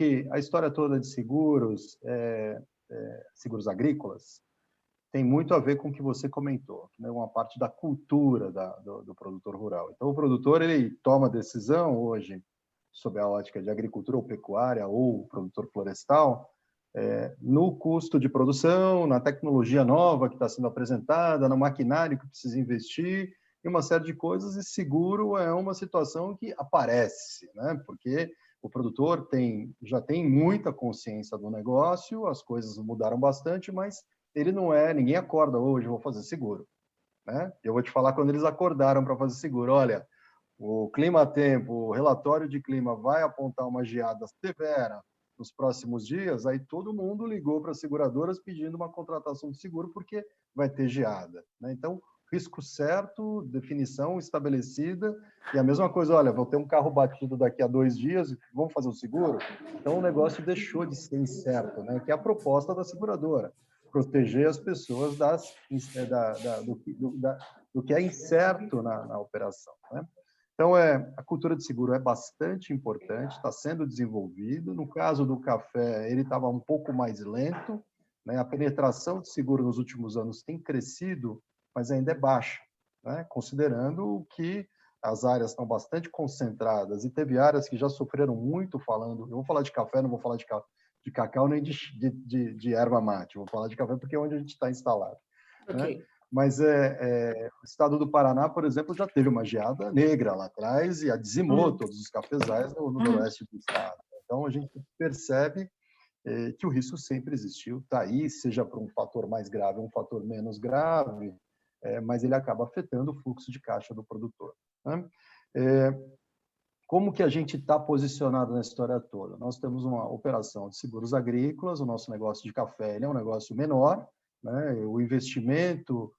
que a história toda de seguros, seguros agrícolas, tem muito a ver com o que você comentou, né? Uma parte da cultura do produtor rural. Então, o produtor ele toma decisão hoje, sob a ótica de agricultura ou pecuária, ou produtor florestal, no custo de produção, na tecnologia nova que está sendo apresentada, no maquinário que precisa investir, e uma série de coisas, e seguro é uma situação que aparece, né? Porque o produtor já tem muita consciência do negócio, as coisas mudaram bastante, mas ele não ninguém acorda hoje, vou fazer seguro, né? Eu vou te falar quando eles acordaram para fazer seguro, olha, o clima-tempo, o relatório de clima vai apontar uma geada severa nos próximos dias, aí todo mundo ligou para as seguradoras pedindo uma contratação de seguro porque vai ter geada, né? Então, risco certo, definição estabelecida, e a mesma coisa, olha, vou ter um carro batido daqui a 2 dias, vamos fazer o seguro? Então, o negócio deixou de ser incerto, né? Que é a proposta da seguradora, proteger as pessoas do que é incerto na operação, né? Então, a cultura de seguro é bastante importante, está sendo desenvolvido. No caso do café, ele estava um pouco mais lento, né? A penetração de seguro nos últimos anos tem crescido, mas ainda é baixa, né? Considerando que as áreas estão bastante concentradas e teve áreas que já sofreram muito falando. Eu vou falar de café, não vou falar de cacau nem de erva mate, vou falar de café porque é onde a gente está instalado, né? Ok. Mas o estado do Paraná, por exemplo, já teve uma geada negra lá atrás e a dizimou todos os cafezais no noroeste do estado. Então, a gente percebe que o risco sempre existiu, está aí, seja por um fator mais grave ou um fator menos grave, mas ele acaba afetando o fluxo de caixa do produtor, né? Como que a gente está posicionado na história toda? Nós temos uma operação de seguros agrícolas, o nosso negócio de café ele é um negócio menor, né? O investimento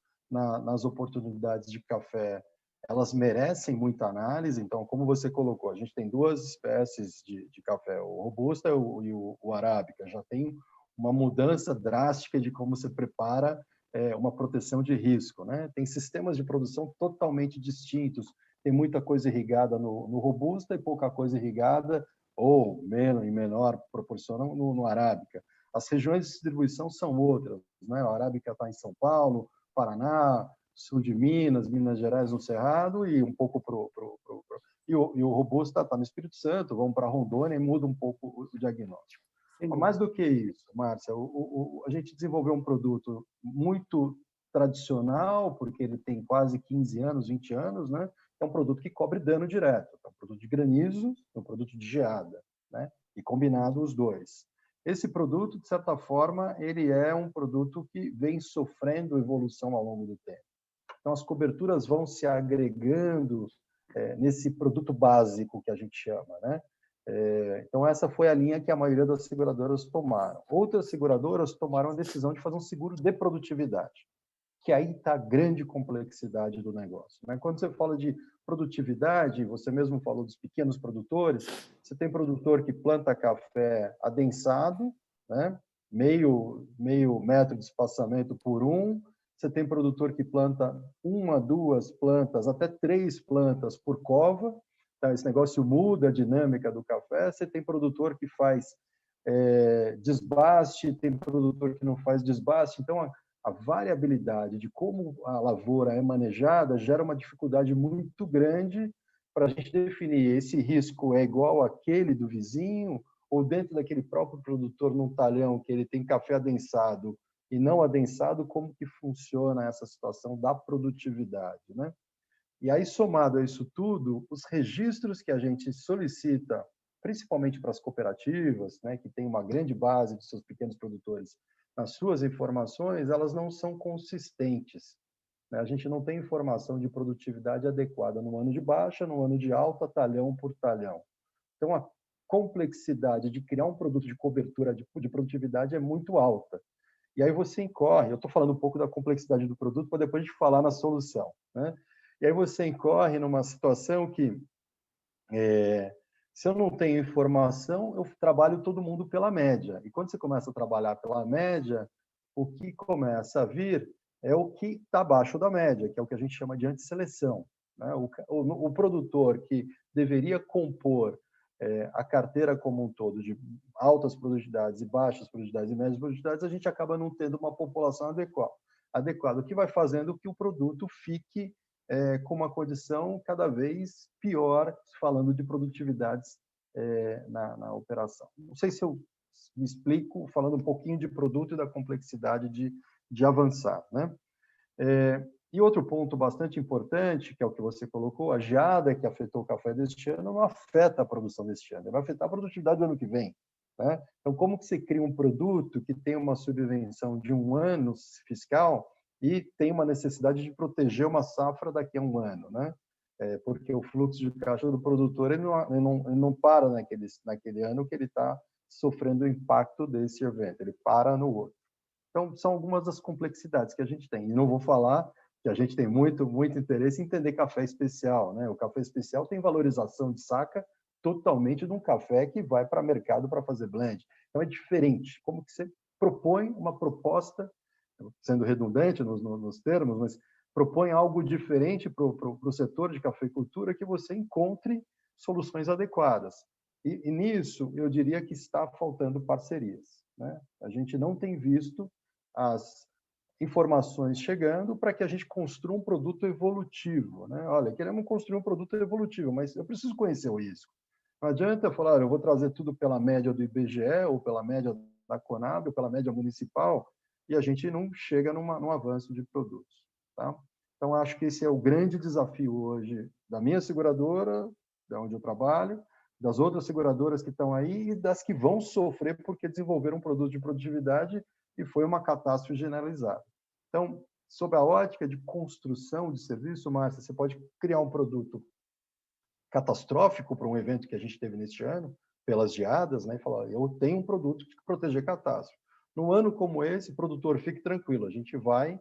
nas oportunidades de café, elas merecem muita análise. Então, como você colocou, a gente tem 2 espécies de café, o Robusta e o Arábica. Já tem uma mudança drástica de como você prepara uma proteção de risco, né? Tem sistemas de produção totalmente distintos. Tem muita coisa irrigada no Robusta e pouca coisa irrigada, ou em menor proporção, no Arábica. As regiões de distribuição são outras, né? A Arábica está em São Paulo, Paraná, sul de Minas, Minas Gerais, no Cerrado, e um pouco e o Robusta está no Espírito Santo, vamos para Rondônia e muda um pouco o diagnóstico. Mas mais do que isso, Márcia, a gente desenvolveu um produto muito tradicional, porque ele tem quase 15 anos, 20 anos, né? É um produto que cobre dano direto, é um produto de granizo, é um produto de geada, né? E combinado os dois. Esse produto, de certa forma, ele é um produto que vem sofrendo evolução ao longo do tempo. Então, as coberturas vão se agregando nesse produto básico que a gente chama, né? Então, essa foi a linha que a maioria das seguradoras tomaram. Outras seguradoras tomaram a decisão de fazer um seguro de produtividade, que aí está a grande complexidade do negócio, né? Quando você fala de produtividade, você mesmo falou dos pequenos produtores, você tem produtor que planta café adensado, né? meio metro de espaçamento por você tem produtor que planta 1, 2 plantas, até 3 plantas por cova, tá? Esse negócio muda a dinâmica do café. Você tem produtor que faz desbaste, tem produtor que não faz desbaste. Então, a variabilidade de como a lavoura é manejada gera uma dificuldade muito grande para a gente definir esse risco é igual àquele do vizinho ou dentro daquele próprio produtor num talhão que ele tem café adensado e não adensado, como que funciona essa situação da produtividade, né? E aí, somado a isso tudo, os registros que a gente solicita, principalmente para as cooperativas, né, que tem uma grande base de seus pequenos produtores, nas suas informações, elas não são consistentes, né? A gente não tem informação de produtividade adequada no ano de baixa, no ano de alta, talhão por talhão. Então, a complexidade de criar um produto de cobertura de produtividade é muito alta. E aí você incorre, eu estou falando um pouco da complexidade do produto para depois a gente falar na solução, né? E aí você incorre numa situação que, se eu não tenho informação, eu trabalho todo mundo pela média. E quando você começa a trabalhar pela média, o que começa a vir é o que está abaixo da média, que é o que a gente chama de antisseleção, né? O produtor que deveria compor a carteira como um todo de altas produtividades e baixas produtividades e médias produtividades, a gente acaba não tendo uma população adequada, o que vai fazendo que o produto fique com uma condição cada vez pior, falando de produtividades na operação. Não sei se eu me explico falando um pouquinho de produto e da complexidade de avançar, né? E outro ponto bastante importante, que é o que você colocou, a geada que afetou o café deste ano não afeta a produção deste ano, vai afetar a produtividade do ano que vem, né? Então, como que você cria um produto que tem uma subvenção de 1 ano fiscal e tem uma necessidade de proteger uma safra daqui a 1 ano, né? Porque o fluxo de caixa do produtor ele não para naquele ano que ele está sofrendo o impacto desse evento, ele para no outro. Então, são algumas das complexidades que a gente tem. E não vou falar que a gente tem muito interesse em entender café especial, né? O café especial tem valorização de saca totalmente de um café que vai para mercado para fazer blend. Então, é diferente. Como que você propõe uma proposta, sendo redundante nos termos, mas propõe algo diferente para o setor de cafeicultura que você encontre soluções adequadas. E nisso, eu diria que está faltando parcerias, né? A gente não tem visto as informações chegando para que a gente construa um produto evolutivo, né? Olha, queremos construir um produto evolutivo, mas eu preciso conhecer o risco. Não adianta eu falar, eu vou trazer tudo pela média do IBGE, ou pela média da Conab, ou pela média municipal, e a gente não chega num avanço de produtos, tá? Então, acho que esse é o grande desafio hoje da minha seguradora, da onde eu trabalho, das outras seguradoras que estão aí e das que vão sofrer porque desenvolveram um produto de produtividade e foi uma catástrofe generalizada. Então, sob a ótica de construção de serviço, Márcia, você pode criar um produto catastrófico para um evento que a gente teve neste ano, pelas geadas, né, e falar, eu tenho um produto que proteger catástrofe. Num ano como esse, produtor, fique tranquilo, a gente vai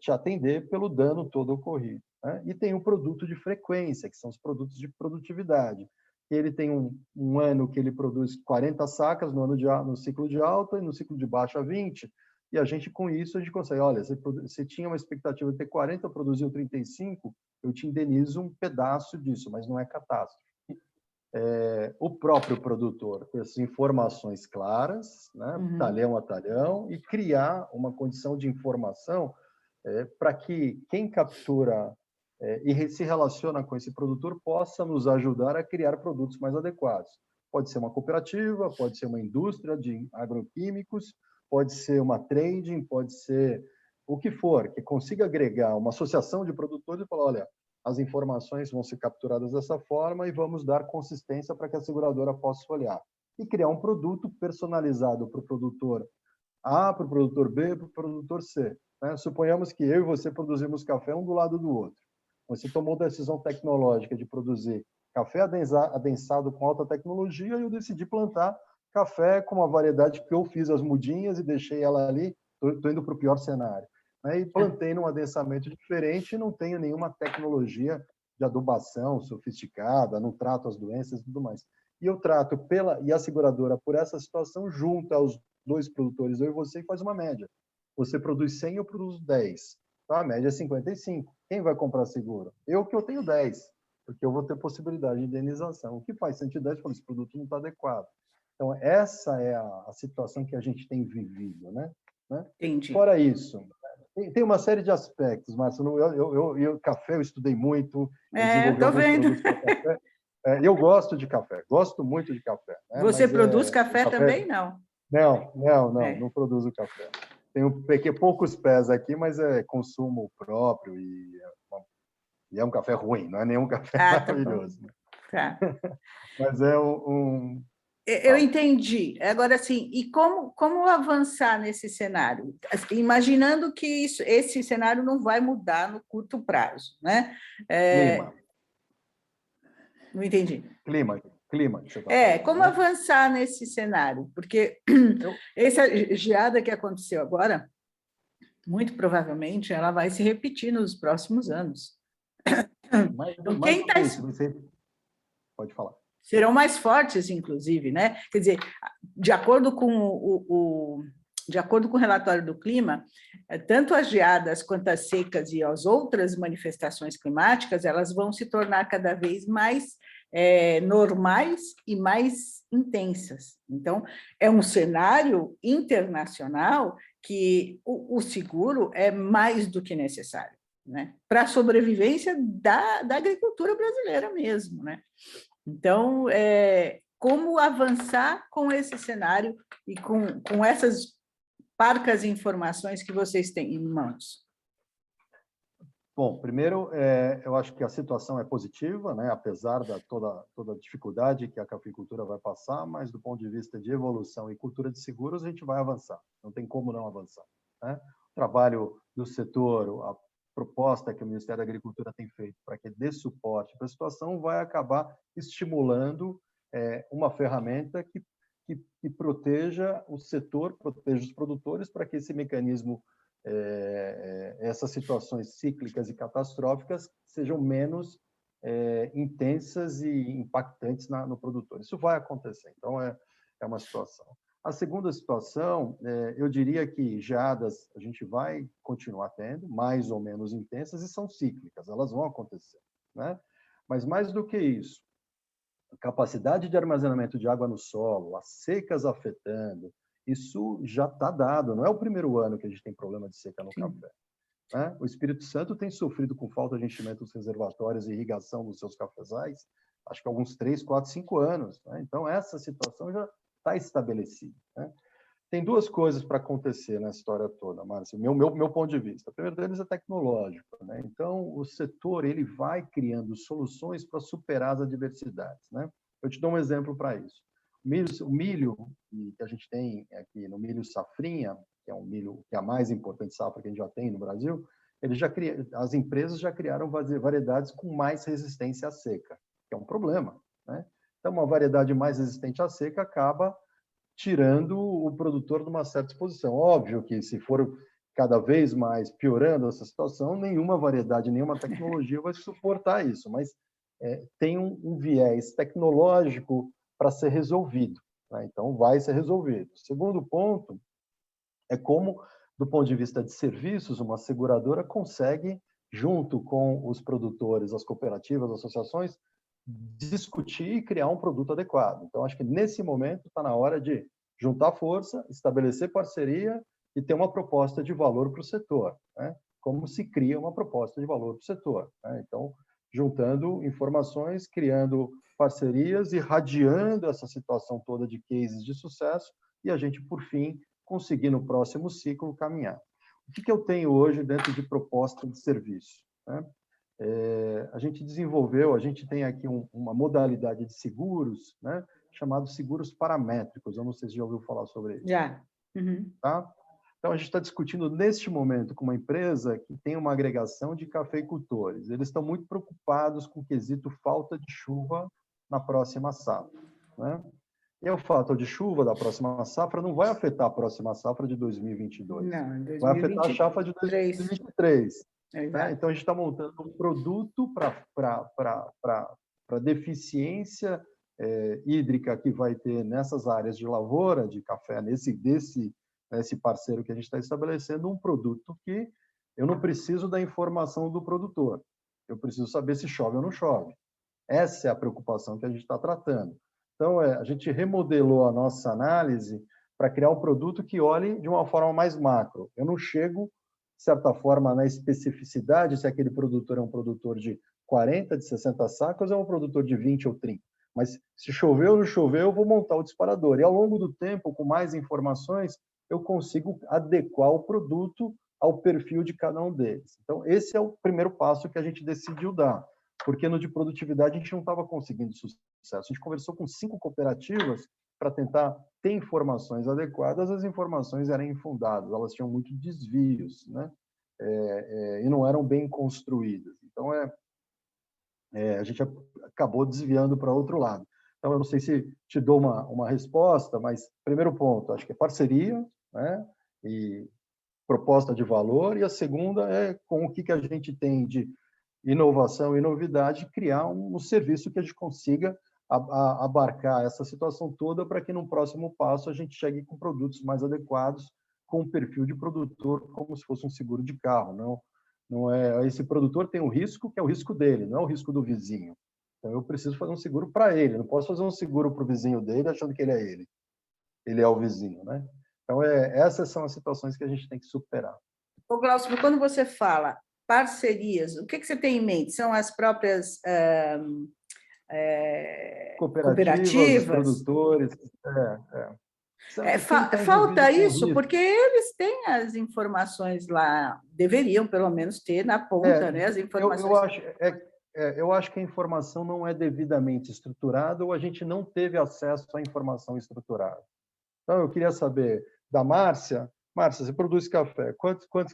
te atender pelo dano todo ocorrido, né? E tem um produto de frequência, que são os produtos de produtividade. Ele tem um ano que ele produz 40 sacas no ciclo de alta e no ciclo de baixa 20, e a gente, com isso, a gente consegue, olha, você tinha uma expectativa de ter 40, produziu 35, eu te indenizo um pedaço disso, mas não é catástrofe. O próprio produtor, com essas informações claras, né, talhão a talhão, e criar uma condição de informação para que quem captura e se relaciona com esse produtor possa nos ajudar a criar produtos mais adequados. Pode ser uma cooperativa, pode ser uma indústria de agroquímicos, pode ser uma trading, pode ser o que for, que consiga agregar uma associação de produtores e falar, olha, as informações vão ser capturadas dessa forma e vamos dar consistência para que a seguradora possa olhar. E criar um produto personalizado para o produtor A, para o produtor B, para o produtor C. Né? Suponhamos que eu e você produzimos café um do lado do outro. Você tomou a decisão tecnológica de produzir café adensado com alta tecnologia e eu decidi plantar café com uma variedade que eu fiz as mudinhas e deixei ela ali, estou indo para o pior cenário. Né? E plantei num adensamento diferente e não tenho nenhuma tecnologia de adubação sofisticada, não trato as doenças e tudo mais. E eu trato e a seguradora, por essa situação, junta aos dois produtores, eu e você, e faz uma média. Você produz 100, eu produzo 10. Então, a média é 55. Quem vai comprar seguro? Eu tenho 10, porque eu vou ter possibilidade de indenização. O que faz 110 quando esse produto não está adequado? Então, essa é a situação que a gente tem vivido, né? Entendi. Fora isso, tem uma série de aspectos, Márcia. Café eu estudei muito, Estou vendo. Café. Eu gosto de café, gosto muito de café. Né? Você Mas, produz café também? Não. Não produzo café. Tenho poucos pés aqui, mas é consumo próprio e é um café ruim, não é nenhum café maravilhoso. Tá. Mas é Eu entendi. Agora, assim, e como avançar nesse cenário? Imaginando que esse cenário não vai mudar no curto prazo, né? Clima. Não entendi. Clima. Que você tá falando, como avançar nesse cenário? Porque essa geada que aconteceu agora, muito provavelmente, ela vai se repetir nos próximos anos. Então, quem está... Pode falar. Serão mais fortes, inclusive, né? Quer dizer, de acordo com o relatório do clima, tanto as geadas quanto as secas e as outras manifestações climáticas, elas vão se tornar cada vez mais normais e mais intensas. Então, é um cenário internacional que o seguro é mais do que necessário, né? Para a sobrevivência da agricultura brasileira mesmo, né? Então, como avançar com esse cenário e com essas parcas informações que vocês têm em mãos? Bom, primeiro, eu acho que a situação é positiva, né? Apesar da toda a dificuldade que a cafeicultura vai passar, mas do ponto de vista de evolução e cultura de seguros, a gente vai avançar. Não tem como não avançar, né? O trabalho do setor, a proposta que o Ministério da Agricultura tem feito para que dê suporte para a situação vai acabar estimulando uma ferramenta que proteja o setor, proteja os produtores, para que esse mecanismo, essas situações cíclicas e catastróficas sejam menos intensas e impactantes no produtor. Isso vai acontecer, então é uma situação. A segunda situação, eu diria que geadas a gente vai continuar tendo, mais ou menos intensas, e são cíclicas, elas vão acontecer, né? Mas mais do que isso, a capacidade de armazenamento de água no solo, as secas afetando, isso já está dado. Não é o primeiro ano que a gente tem problema de seca no café, né? O Espírito Santo tem sofrido com falta de enchimento dos reservatórios e irrigação dos seus cafezais, acho que há alguns 3, 4, 5 anos, né? Então, essa situação já está estabelecida, né? Tem duas coisas para acontecer nessa história toda, Márcio, meu ponto de vista. O primeiro deles é tecnológico, né? Então, o setor ele vai criando soluções para superar as adversidades, né? Eu te dou um exemplo para isso. O milho que a gente tem aqui no milho safrinha, que é um milho que é a mais importante safra que a gente já tem no Brasil, as empresas já criaram variedades com mais resistência à seca, que é um problema, né? Então, uma variedade mais resistente à seca acaba tirando o produtor de uma certa exposição. Óbvio que, se for cada vez mais piorando essa situação, nenhuma variedade, nenhuma tecnologia vai suportar isso, mas tem um viés tecnológico para ser resolvido, né? Então, vai ser resolvido. O segundo ponto é como, do ponto de vista de serviços, uma seguradora consegue, junto com os produtores, as cooperativas, as associações, discutir e criar um produto adequado. Então, acho que nesse momento está na hora de juntar força, estabelecer parceria e ter uma proposta de valor para o setor, né? Como se cria uma proposta de valor para o setor, né? Então, juntando informações, criando parcerias, irradiando essa situação toda de cases de sucesso e a gente, por fim, conseguir no próximo ciclo caminhar. O que eu tenho hoje dentro de proposta de serviço, né? A gente desenvolveu, a gente tem aqui uma modalidade de seguros, né, chamado seguros paramétricos. Eu não sei se já ouviu falar sobre isso. Já. Uhum. Tá? Então, a gente está discutindo neste momento com uma empresa que tem uma agregação de cafeicultores. Eles estão muito preocupados com o quesito falta de chuva na próxima safra, né? E a falta de chuva da próxima safra não vai afetar a próxima safra de 2022. Não, em 2023. Vai afetar a safra de 2023. Né? Então, a gente está montando um produto para deficiência hídrica que vai ter nessas áreas de lavoura de café, nesse parceiro que a gente está estabelecendo, um produto que eu não preciso da informação do produtor. Eu preciso saber se chove ou não chove. Essa é a preocupação que a gente está tratando. Então, a gente remodelou a nossa análise para criar um produto que olhe de uma forma mais macro. Eu não chego, de certa forma, na especificidade se aquele produtor é um produtor de 40, de 60 sacos ou é um produtor de 20 ou 30. Mas se choveu ou não choveu, eu vou montar o disparador. E ao longo do tempo, com mais informações, eu consigo adequar o produto ao perfil de cada um deles. Então, esse é o primeiro passo que a gente decidiu dar, porque no de produtividade a gente não estava conseguindo sucesso. A gente conversou com 5 cooperativas para tentar ter informações adequadas, as informações eram infundadas, elas tinham muitos desvios, né? E não eram bem construídas. Então, a gente acabou desviando para outro lado. Então, eu não sei se te dou uma resposta, mas primeiro ponto, acho que é parceria, né? E proposta de valor, e a segunda é com o que a gente tem de inovação e novidade, criar um serviço que a gente consiga abarcar essa situação toda para que no próximo passo a gente chegue com produtos mais adequados, com o perfil de produtor, como se fosse um seguro de carro. Não é, esse produtor tem um risco que é o risco dele, não é o risco do vizinho. Então, eu preciso fazer um seguro para ele, não posso fazer um seguro para o vizinho dele achando que ele é ele. Ele é o vizinho, né? Então, essas são as situações que a gente tem que superar. Ô, Glaucio, quando você fala parcerias, o que você tem em mente? São as próprias Cooperativas, cooperativas? produtores, quem está envolvido Falta com isso, risco. porque eles têm as informações lá, deveriam pelo menos ter na ponta, né, as informações. Eu acho que a informação não é devidamente estruturada ou a gente não teve acesso à informação estruturada. Então, eu queria saber da Márcia. Márcia, você produz café.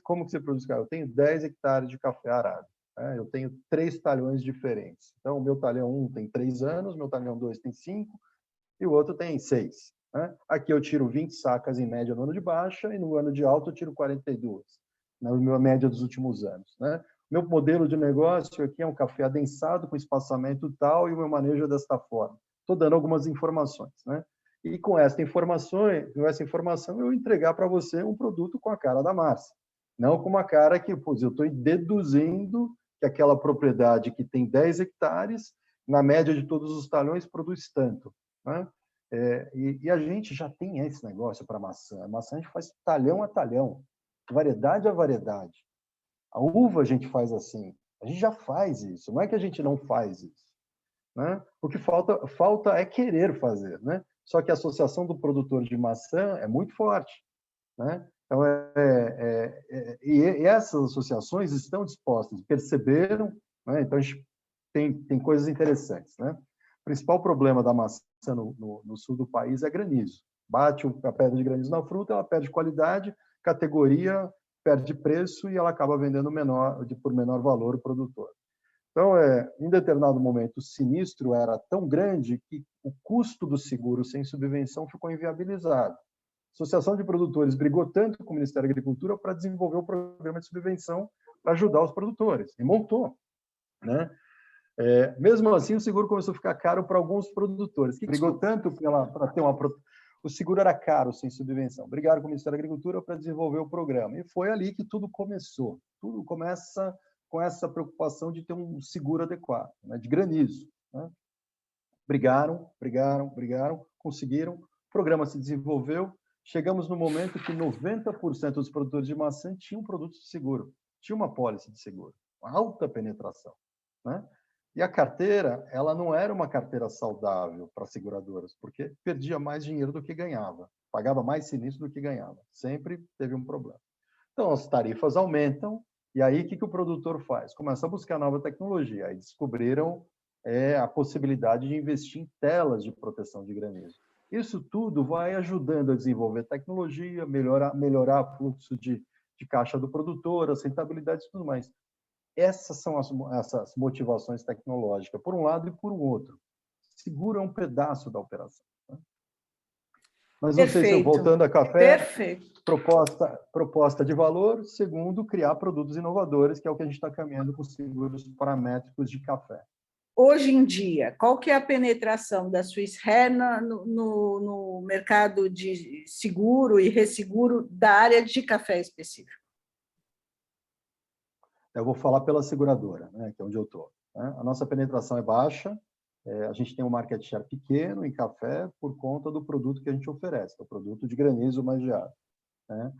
Como que você produz café? Eu tenho 10 hectares de café arado. Né? Eu tenho 3 talhões diferentes. Então, o meu talhão 1 tem 3 anos, meu talhão 2 tem 5 e o outro tem 6. Né? Aqui eu tiro 20 sacas em média no ano de baixa e no ano de alta eu tiro 42, na minha média dos últimos anos. Né? Meu modelo de negócio aqui é um café adensado com espaçamento tal e o meu manejo é desta forma. Estou dando algumas informações. Né? E com essa informação eu entregar para você um produto com a cara da Márcia. Não com uma cara que, eu estou deduzindo que aquela propriedade que tem 10 hectares, na média de todos os talhões, produz tanto. Né? E a gente já tem esse negócio para maçã. A maçã a gente faz talhão a talhão, variedade a variedade. A uva a gente faz assim. A gente já faz isso. Não é que a gente não faz isso. Né? O que falta é querer fazer. Né? Só que a associação do produtor de maçã é muito forte. Né? Então, e essas associações estão dispostas, perceberam. Né? Então, a gente tem coisas interessantes. Né? O principal problema da maçã no sul do país é granizo. Bate a pedra de granizo na fruta, ela perde qualidade, categoria, perde preço e ela acaba vendendo por menor valor o produtor. Então, em determinado momento, o sinistro era tão grande que o custo do seguro sem subvenção ficou inviabilizado. A Associação de Produtores brigou tanto com o Ministério da Agricultura para desenvolver o programa de subvenção para ajudar os produtores, e montou. Né? Mesmo assim, o seguro começou a ficar caro para alguns produtores, que brigou tanto para ter o seguro era caro sem subvenção. Brigaram com o Ministério da Agricultura para desenvolver o programa. E foi ali que tudo começou. Tudo começa com essa preocupação de ter um seguro adequado, né, de granizo. Né? Brigaram, conseguiram, o programa se desenvolveu, chegamos no momento que 90% dos produtores de maçã tinham produtos de seguro, tinha uma pólice de seguro, uma alta penetração. Né? E a carteira, ela não era uma carteira saudável para seguradoras, porque perdia mais dinheiro do que ganhava, pagava mais sinistro do que ganhava, sempre teve um problema. Então, as tarifas aumentam, e aí o que o produtor faz? Começa a buscar nova tecnologia. Aí descobriram a possibilidade de investir em telas de proteção de granizo. Isso tudo vai ajudando a desenvolver tecnologia, melhorar o fluxo de caixa do produtor, as rentabilidades e tudo mais. Essas são essas motivações tecnológicas, por um lado e por um outro. Seguro é um pedaço da operação. Né? Mas não sei se, voltando a café, Perfeito. Proposta de valor, segundo, criar produtos inovadores, que é o que a gente está caminhando com seguros paramétricos de café. Hoje em dia, qual que é a penetração da Swiss Re no mercado de seguro e resseguro da área de café específico? Eu vou falar pela seguradora, né, que é onde eu estou. Né? A nossa penetração é baixa, a gente tem um market share pequeno em café por conta do produto que a gente oferece, que é o produto de granizo magiado. Né?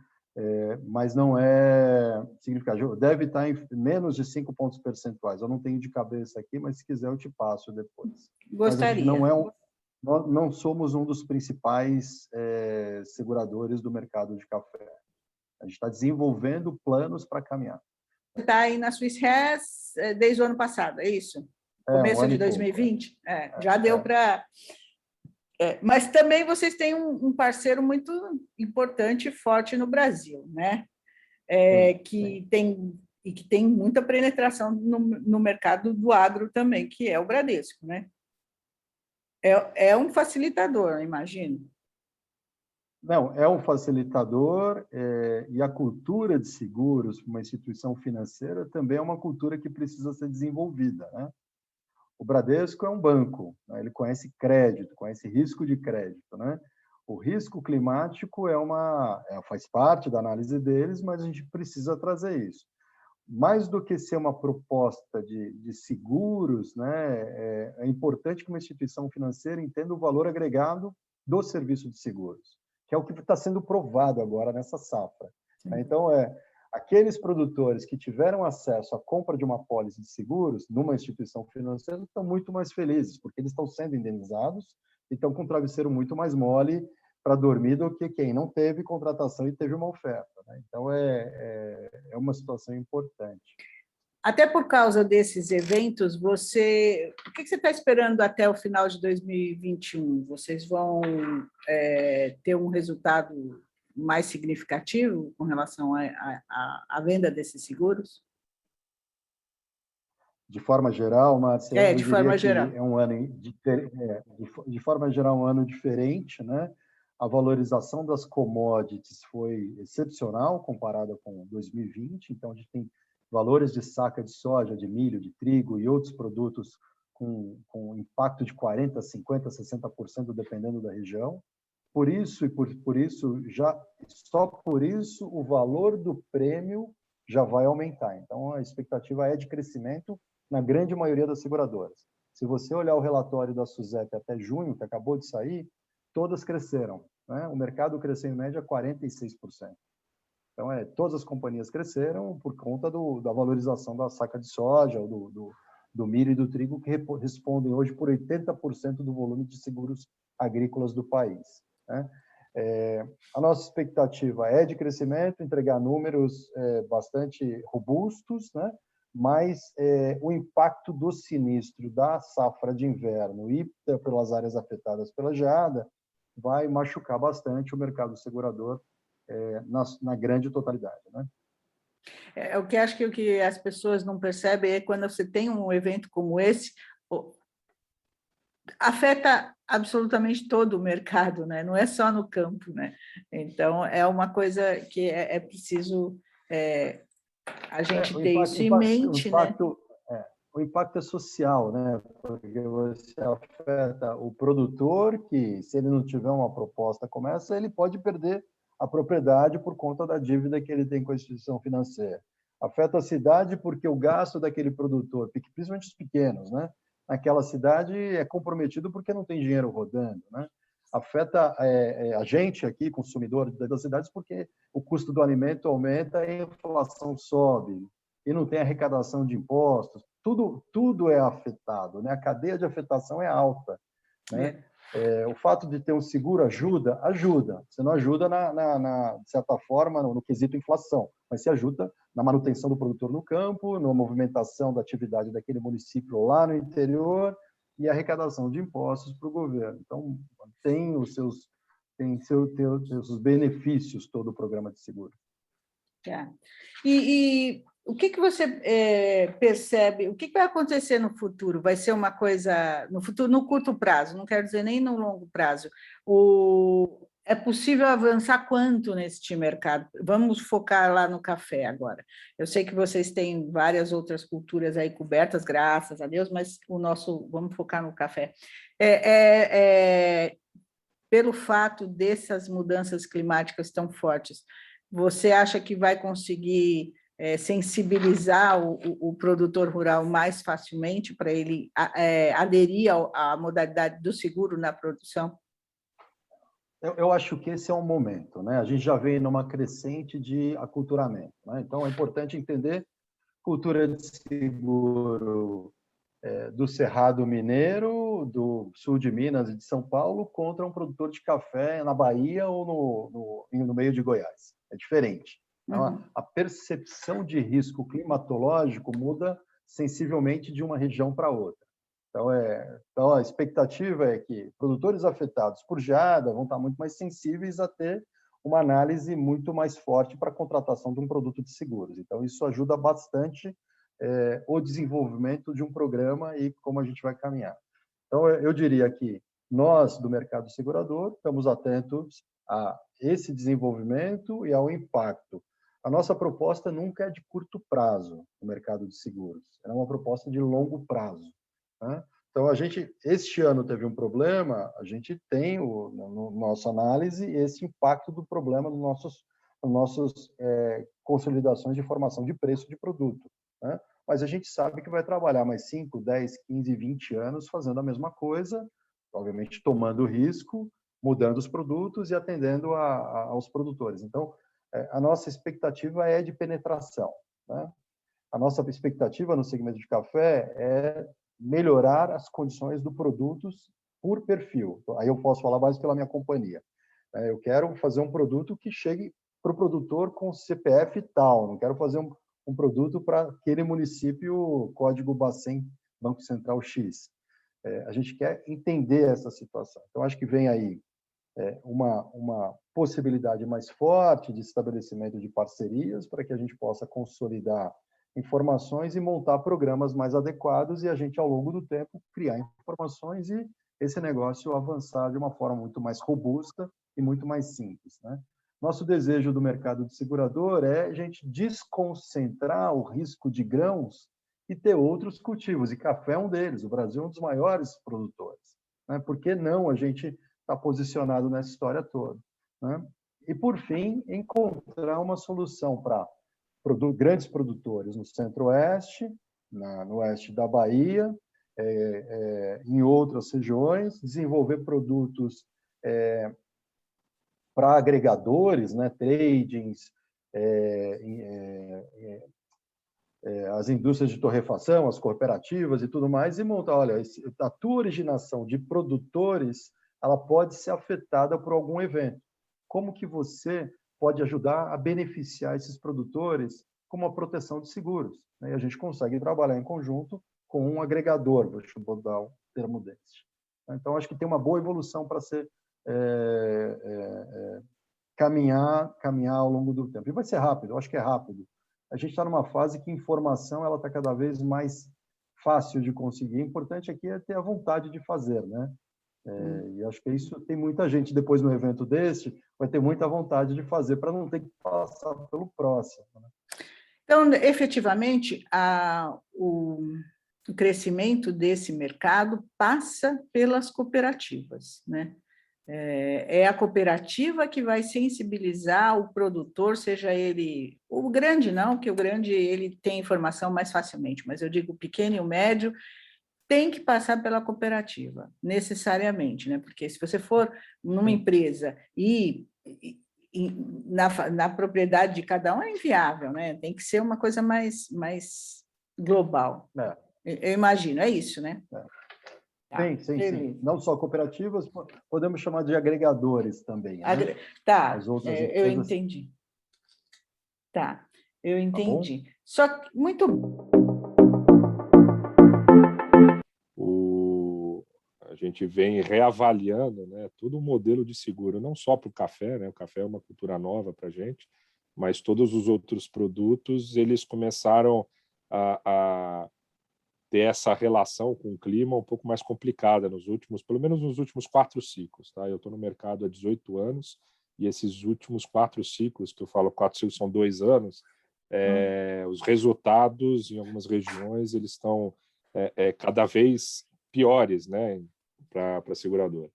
Mas não é significativo. Deve estar em menos de 5 pontos percentuais. Eu não tenho de cabeça aqui, mas se quiser eu te passo depois. Gostaria. Mas não somos um dos principais seguradores do mercado de café. A gente está desenvolvendo planos para caminhar. Está aí na Swiss Re desde o ano passado, é isso? Começo de 2020? Já deu para... mas também vocês têm um parceiro muito importante e forte no Brasil, né? Que tem muita penetração no mercado do agro também, que é o Bradesco, né? É um facilitador, imagino. Não, é um facilitador e a cultura de seguros para uma instituição financeira também é uma cultura que precisa ser desenvolvida. Né? O Bradesco é um banco, né? Ele conhece crédito, conhece risco de crédito. Né? O risco climático faz parte da análise deles, mas a gente precisa trazer isso. mais do que ser uma proposta de seguros, né, é importante que uma instituição financeira entenda o valor agregado do serviço de seguros, que é o que está sendo provado agora nessa safra. Sim. Então, aqueles produtores que tiveram acesso à compra de uma apólice de seguros numa instituição financeira estão muito mais felizes, porque eles estão sendo indenizados e estão com um travesseiro muito mais mole para dormir do que quem não teve contratação e teve uma oferta, né? Então, é uma situação importante. Até por causa desses eventos, o que você está esperando até o final de 2021? Vocês vão ter um resultado mais significativo com relação à venda desses seguros? De forma geral, Márcia, de forma geral. É um ano de forma geral, um ano diferente, né? A valorização das commodities foi excepcional comparada com 2020, então a gente tem valores de saca de soja, de milho, de trigo e outros produtos com impacto de 40%, 50%, 60%, dependendo da região. Por isso, só por isso, o valor do prêmio já vai aumentar. Então, a expectativa é de crescimento na grande maioria das seguradoras. Se você olhar o relatório da SUSEP até junho, que acabou de sair, todas cresceram, né? O mercado cresceu em média 46%. Então, todas as companhias cresceram por conta da valorização da saca de soja, do milho e do trigo, que respondem hoje por 80% do volume de seguros agrícolas do país, né? A nossa expectativa é de crescimento, entregar números bastante robustos, né? Mas o impacto do sinistro da safra de inverno e pelas áreas afetadas pela geada vai machucar bastante o mercado segurador na grande totalidade, né? O que acho que o que as pessoas não percebem é quando você tem um evento como esse, afeta absolutamente todo o mercado, né? Não é só no campo, né? Então, é uma coisa que é preciso a gente ter isso em mente, né? O impacto é social, né? Porque você afeta o produtor, que se ele não tiver uma proposta como essa, ele pode perder a propriedade por conta da dívida que ele tem com a instituição financeira. Afeta a cidade porque o gasto daquele produtor, principalmente os pequenos, né? Naquela cidade é comprometido porque não tem dinheiro rodando, né? Afeta a gente aqui, consumidor das cidades, porque o custo do alimento aumenta e a inflação sobe e não tem arrecadação de impostos. Tudo é afetado, né? A cadeia de afetação é alta, né? O fato de ter um seguro ajuda. Você não ajuda de certa forma no quesito inflação, mas se ajuda na manutenção do produtor no campo, na movimentação da atividade daquele município lá no interior e arrecadação de impostos para o governo. Então tem seus benefícios todo o programa de seguro. E o que você percebe? O que vai acontecer no futuro? Vai ser uma coisa no futuro, no curto prazo, não quero dizer nem no longo prazo. É possível avançar quanto neste mercado? Vamos focar lá no café agora. Eu sei que vocês têm várias outras culturas aí cobertas, graças a Deus, mas vamos focar no café. Pelo fato dessas mudanças climáticas tão fortes, você acha que vai conseguir sensibilizar o produtor rural mais facilmente para ele aderir à modalidade do seguro na produção? Eu acho que esse é um momento, né? A gente já vem numa crescente de aculturamento, né? Então, é importante entender cultura de seguro do Cerrado Mineiro, do sul de Minas e de São Paulo, contra um produtor de café na Bahia ou no meio de Goiás. É diferente. Então, a percepção de risco climatológico muda sensivelmente de uma região para outra. Então, a expectativa é que produtores afetados por geada vão estar muito mais sensíveis a ter uma análise muito mais forte para a contratação de um produto de seguros. Então, isso ajuda bastante o desenvolvimento de um programa e como a gente vai caminhar. Então, eu diria que nós, do mercado segurador, estamos atentos a esse desenvolvimento e ao impacto. A nossa proposta nunca é de curto prazo no mercado de seguros, é uma proposta de longo prazo, né? Então, este ano teve um problema, a gente tem, na nossa análise, esse impacto do problema nos as nossas consolidações de formação de preço de produto, né? Mas a gente sabe que vai trabalhar mais 5, 10, 15, 20 anos fazendo a mesma coisa, obviamente tomando risco, mudando os produtos e atendendo aos produtores. Então, a nossa expectativa é de penetração, né? A nossa expectativa no segmento de café é melhorar as condições dos produtos por perfil. Aí eu posso falar mais pela minha companhia. Eu quero fazer um produto que chegue para o produtor com CPF tal, não quero fazer um produto para aquele município, código Bacen, Banco Central X. A gente quer entender essa situação. Então, acho que vem aí uma possibilidade mais forte de estabelecimento de parcerias para que a gente possa consolidar informações e montar programas mais adequados e a gente, ao longo do tempo, criar informações e esse negócio avançar de uma forma muito mais robusta e muito mais simples, né? Nosso desejo do mercado de segurador é a gente desconcentrar o risco de grãos e ter outros cultivos, e café é um deles. O Brasil é um dos maiores produtores, né? Por que não a gente está posicionado nessa história toda, né? E, por fim, encontrar uma solução para grandes produtores no Centro-Oeste, no oeste da Bahia, em outras regiões, desenvolver produtos para agregadores, né, tradings, as indústrias de torrefação, as cooperativas e tudo mais, e montar, olha, a tua originação de produtores, ela pode ser afetada por algum evento. Como que você pode ajudar a beneficiar esses produtores com uma proteção de seguros, né? E a gente consegue trabalhar em conjunto com um agregador, deixa eu botar um termo desse. Então, acho que tem uma boa evolução para ser caminhar ao longo do tempo. E vai ser rápido, eu acho que é rápido. A gente está numa fase que informação ela está cada vez mais fácil de conseguir. O importante aqui é ter a vontade de fazer, né? E acho que isso tem muita gente depois no evento deste vai ter muita vontade de fazer para não ter que passar pelo próximo, né? Então, efetivamente, o crescimento desse mercado passa pelas cooperativas, né? É a cooperativa que vai sensibilizar o produtor, seja ele o grande, não, que o grande ele tem informação mais facilmente, mas eu digo o pequeno e o médio tem que passar pela cooperativa, necessariamente, né? Porque se você for numa empresa e na propriedade de cada um é inviável, né? Tem que ser uma coisa mais global. Eu imagino, é isso, né? Tá, sim. Não só cooperativas, podemos chamar de agregadores também, né? Tá, as outras eu empresas... entendi. Tá, eu entendi. Tá, só que, muito A gente vem reavaliando, né, todo o modelo de seguro, não só para o café, né? O café é uma cultura nova para a gente, mas todos os outros produtos, eles começaram a ter essa relação com o clima um pouco mais complicada pelo menos nos últimos 4 ciclos, tá? Eu estou no mercado há 18 anos e esses últimos 4 ciclos, que eu falo 4 ciclos são 2 anos, os resultados em algumas regiões eles estão cada vez piores, né, para a seguradora.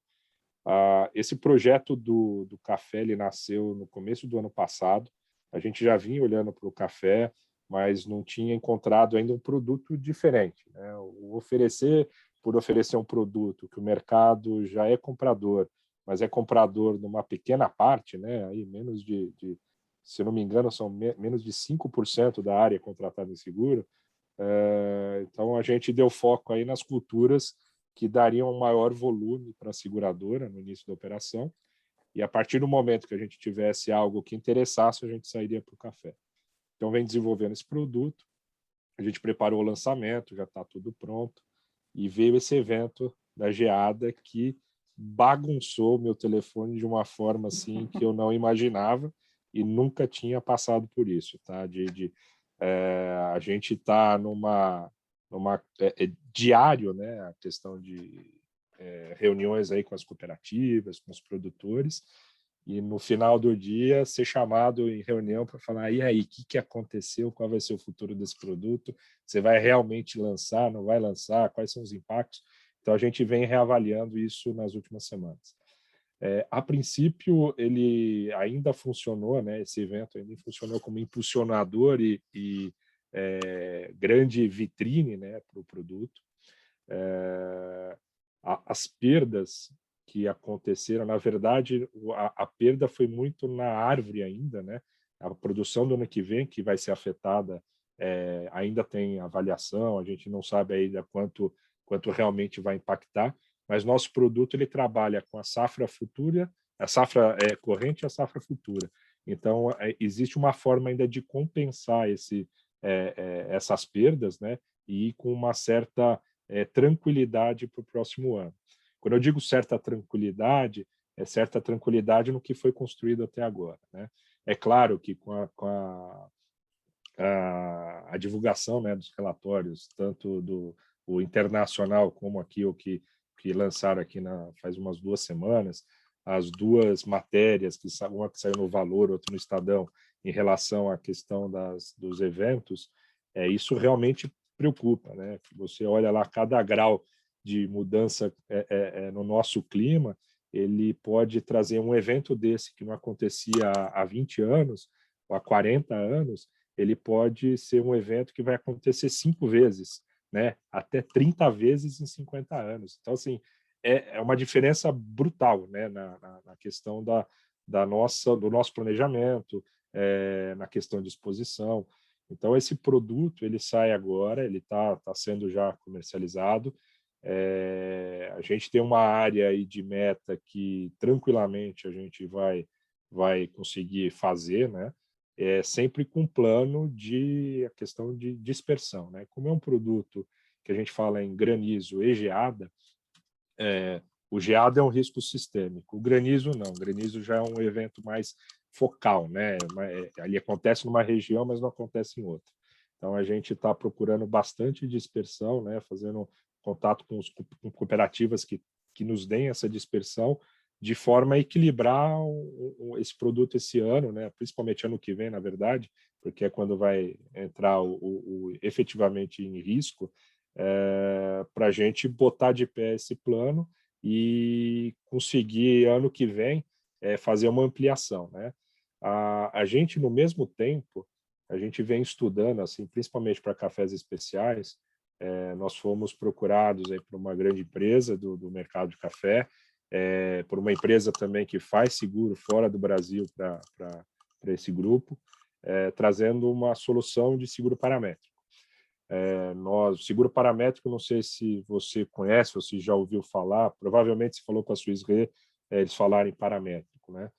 Esse projeto do café ele nasceu no começo do ano passado. A gente já vinha olhando para o café, mas não tinha encontrado ainda um produto diferente, né? Por oferecer um produto que o mercado já é comprador, mas é comprador numa pequena parte, né? Aí se não me engano, são menos de 5% da área contratada em seguro. Então, a gente deu foco aí nas culturas que dariam um maior volume para a seguradora no início da operação, e a partir do momento que a gente tivesse algo que interessasse, a gente sairia para o café. Então, vem desenvolvendo esse produto, a gente preparou o lançamento, já está tudo pronto, e veio esse evento da Geada que bagunçou meu telefone de uma forma assim que eu não imaginava e nunca tinha passado por isso, tá? A gente está numa diário, né? A questão de reuniões aí com as cooperativas, com os produtores, e no final do dia ser chamado em reunião para falar, e aí, o que aconteceu, qual vai ser o futuro desse produto, você vai realmente lançar, não vai lançar, quais são os impactos? Então, a gente vem reavaliando isso nas últimas semanas. A princípio, ele ainda funcionou, né, esse evento ainda funcionou como impulsionador e grande vitrine, né, para o produto. As perdas que aconteceram, na verdade, a perda foi muito na árvore ainda, né? A produção do ano que vem, que vai ser afetada, ainda tem avaliação, a gente não sabe ainda quanto realmente vai impactar, mas nosso produto ele trabalha com a safra futura, a safra corrente e a safra futura. Então, existe uma forma ainda de compensar essas perdas, né? E com uma certa tranquilidade para o próximo ano. Quando eu digo certa tranquilidade, é certa tranquilidade no que foi construído até agora, né? É claro que com a divulgação, né, dos relatórios, tanto o internacional como aqui o que lançaram aqui faz umas 2 semanas, as 2 matérias, uma que saiu no Valor, outra no Estadão, em relação à questão dos eventos, isso realmente preocupa, né? Você olha lá cada grau de mudança no nosso clima, ele pode trazer um evento desse que não acontecia há 20 anos ou há 40 anos, ele pode ser um evento que vai acontecer 5 vezes, né? Até 30 vezes em 50 anos. Então, assim, é uma diferença brutal, né? Na questão do nosso planejamento, na questão de exposição. Então, esse produto ele sai agora, ele está sendo já comercializado. A gente tem uma área aí de meta que tranquilamente a gente vai conseguir fazer, né? Sempre com plano a questão de dispersão, né? Como é um produto que a gente fala em granizo e geada, o geado é um risco sistêmico, o granizo não, o granizo já é um evento mais focal, né? Ali acontece numa região, mas não acontece em outra. Então a gente está procurando bastante dispersão, né? Fazendo contato com cooperativas que nos deem essa dispersão, de forma a equilibrar esse produto esse ano, né? Principalmente ano que vem, na verdade, porque é quando vai entrar efetivamente em risco, para a gente botar de pé esse plano e conseguir, ano que vem, fazer uma ampliação, né? A gente, no mesmo tempo, a gente vem estudando, assim, principalmente para cafés especiais, nós fomos procurados aí por uma grande empresa do mercado de café, por uma empresa também que faz seguro fora do Brasil para esse grupo, trazendo uma solução de seguro paramétrico. Seguro paramétrico, não sei se você conhece ou se já ouviu falar, provavelmente se falou com a sua Suisse, eles falaram em paramétrico, né?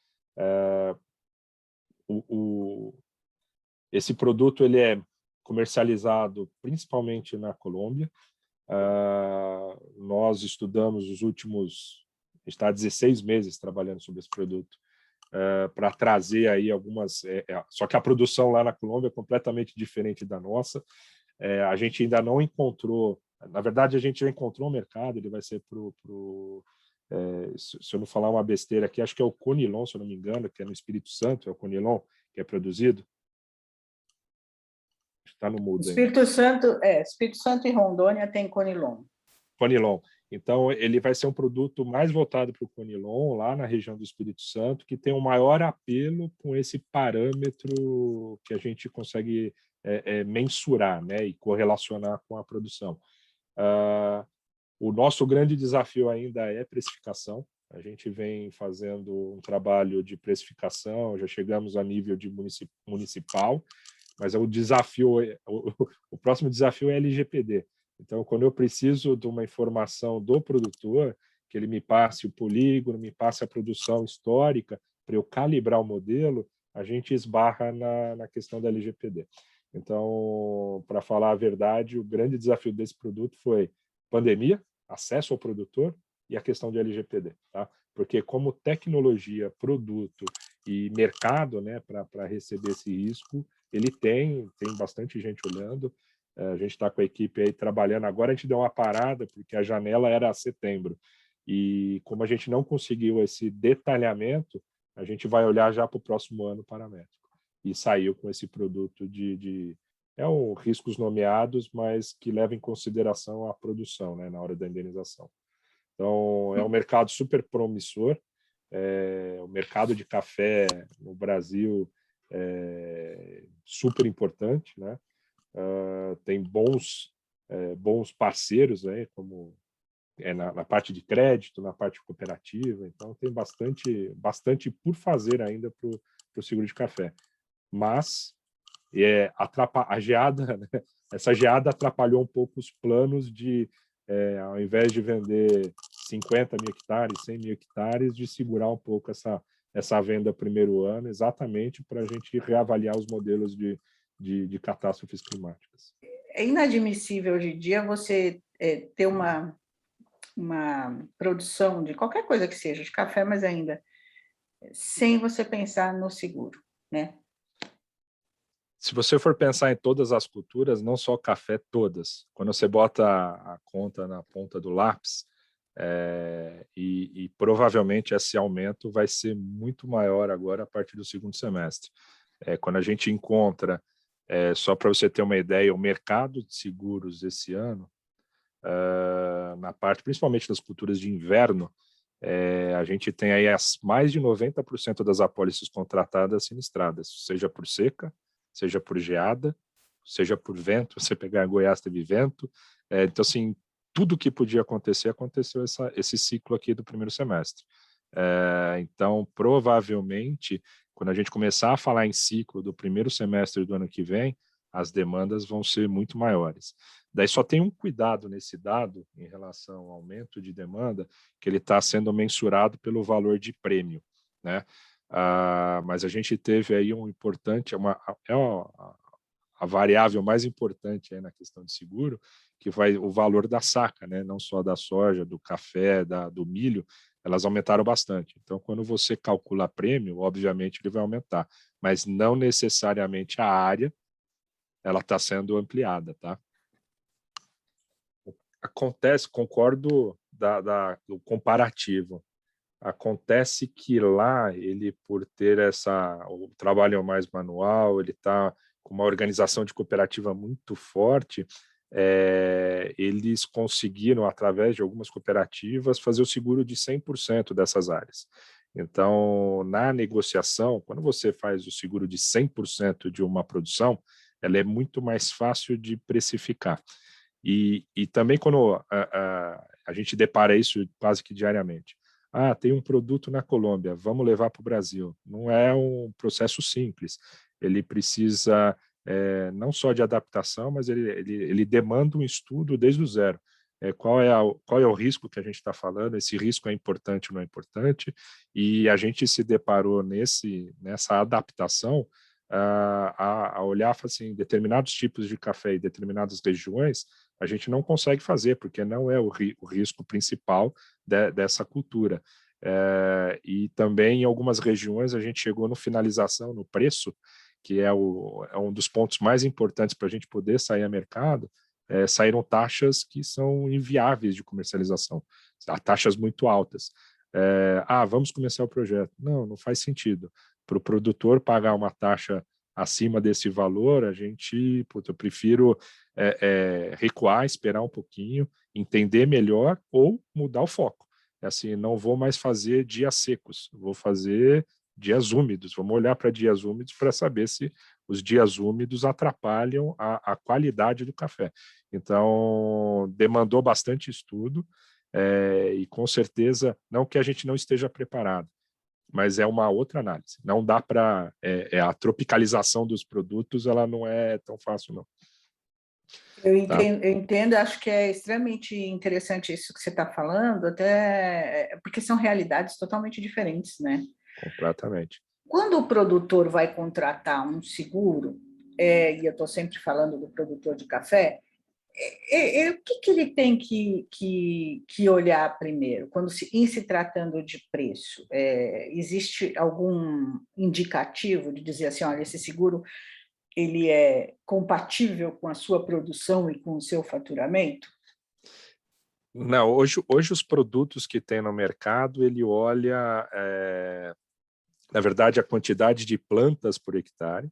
Esse produto ele é comercializado principalmente na Colômbia. Nós estudamos os últimos, está há 16 meses trabalhando sobre esse produto, para trazer aí algumas, só que a produção lá na Colômbia é completamente diferente da nossa. A gente ainda não encontrou, na verdade a gente já encontrou um mercado, ele vai ser se eu não falar uma besteira aqui, acho que é o Conilon, se eu não me engano, que é no Espírito Santo, é o Conilon que é produzido. Está no mudo ainda. Espírito Santo e Rondônia tem Conilon. Conilon. Então, ele vai ser um produto mais voltado para o Conilon, lá na região do Espírito Santo, que tem um maior apelo com esse parâmetro que a gente consegue mensurar, né, e correlacionar com a produção. O nosso grande desafio ainda é precificação. A gente vem fazendo um trabalho de precificação, já chegamos a nível de municipal, mas o próximo desafio é LGPD. Então, quando eu preciso de uma informação do produtor, que ele me passe o polígono, me passe a produção histórica, para eu calibrar o modelo, a gente esbarra na questão da LGPD. Então, para falar a verdade, o grande desafio desse produto foi pandemia, acesso ao produtor e a questão de LGPD, tá? Porque como tecnologia, produto e mercado, né, para receber esse risco, ele tem bastante gente olhando. A gente está com a equipe aí trabalhando. Agora a gente deu uma parada, porque a janela era de setembro. E como a gente não conseguiu esse detalhamento, a gente vai olhar já para o próximo ano paramétrico. E saiu com esse produto riscos nomeados, mas que leva em consideração a produção, né, na hora da indenização. Então, é um mercado super promissor. O mercado de café no Brasil é super importante, né? Tem bons parceiros, né? Como na parte de crédito, na parte cooperativa, então tem bastante por fazer ainda para o seguro de café. Mas a geada, né? Essa geada atrapalhou um pouco os planos de, ao invés de vender 50 mil hectares, 100 mil hectares, de segurar um pouco essa venda primeiro ano, exatamente para a gente reavaliar os modelos de catástrofes climáticas. É inadmissível hoje em dia você ter uma produção de qualquer coisa que seja, de café, mas ainda, sem você pensar no seguro, né? Se você for pensar em todas as culturas, não só café, todas. Quando você bota a conta na ponta do lápis, e provavelmente esse aumento vai ser muito maior agora a partir do segundo semestre. Quando a gente encontra, só para você ter uma ideia, o mercado de seguros esse ano, na parte, principalmente das culturas de inverno, a gente tem aí mais de 90% das apólices contratadas sinistradas, seja por seca, seja por geada, seja por vento. Você pegar Goiás, teve vento. Então, assim, tudo que podia acontecer, aconteceu esse ciclo aqui do primeiro semestre. Então, provavelmente, quando a gente começar a falar em ciclo do primeiro semestre do ano que vem, as demandas vão ser muito maiores. Daí só tem um cuidado nesse dado em relação ao aumento de demanda, que ele está sendo mensurado pelo valor de prêmio, né? Mas a gente teve aí um importante, a variável mais importante aí na questão de seguro, que vai o valor da saca, né? Não só da soja, do café, do milho, elas aumentaram bastante. Então, quando você calcula prêmio, obviamente ele vai aumentar, mas não necessariamente a área ela está sendo ampliada, tá? Acontece, concordo do comparativo. Acontece que lá, ele, por ter o trabalho mais manual, ele está com uma organização de cooperativa muito forte, eles conseguiram, através de algumas cooperativas, fazer o seguro de 100% dessas áreas. Então, na negociação, quando você faz o seguro de 100% de uma produção, ela é muito mais fácil de precificar. E também quando a gente depara isso quase que diariamente. Tem um produto na Colômbia, vamos levar para o Brasil. Não é um processo simples. Ele precisa não só de adaptação, mas ele demanda um estudo desde o zero. Qual é o risco que a gente está falando? Esse risco é importante ou não é importante? E a gente se deparou nessa adaptação a olhar assim, determinados tipos de café e determinadas regiões, a gente não consegue fazer, porque não é o risco principal dessa cultura. E também em algumas regiões a gente chegou no finalização, no preço, que é um dos pontos mais importantes para a gente poder sair a mercado. Saíram taxas que são inviáveis de comercialização, taxas muito altas. Vamos começar o projeto. Não faz sentido. Para o produtor pagar uma taxa acima desse valor, eu prefiro recuar, esperar um pouquinho, entender melhor ou mudar o foco. Assim, não vou mais fazer dias secos, vou fazer dias úmidos. Vamos olhar para dias úmidos para saber se os dias úmidos atrapalham a qualidade do café. Então, demandou bastante estudo e, com certeza, não que a gente não esteja preparado, mas é uma outra análise. Não dá para... a tropicalização dos produtos, ela não é tão fácil, não. Eu entendo, acho que é extremamente interessante isso que você está falando, até porque são realidades totalmente diferentes, né? Completamente. Quando o produtor vai contratar um seguro, e eu estou sempre falando do produtor de café, o que ele tem que olhar primeiro, quando em se tratando de preço? Existe algum indicativo de dizer assim, olha, esse seguro ele é compatível com a sua produção e com o seu faturamento? Não, hoje os produtos que tem no mercado, ele olha, na verdade, a quantidade de plantas por hectare.